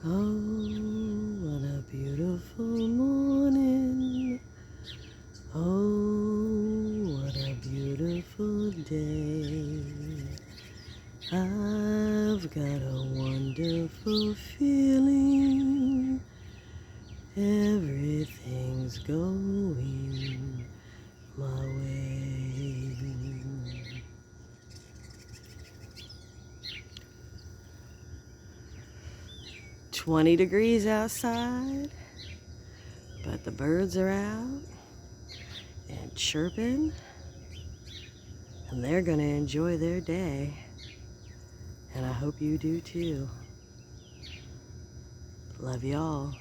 Oh, what a beautiful morning. Oh, what a beautiful day. I've got a wonderful feeling. Everything's going my way. 20 degrees outside, but the birds are out and chirping, and they're going to enjoy their day. And I hope you do too. Love y'all.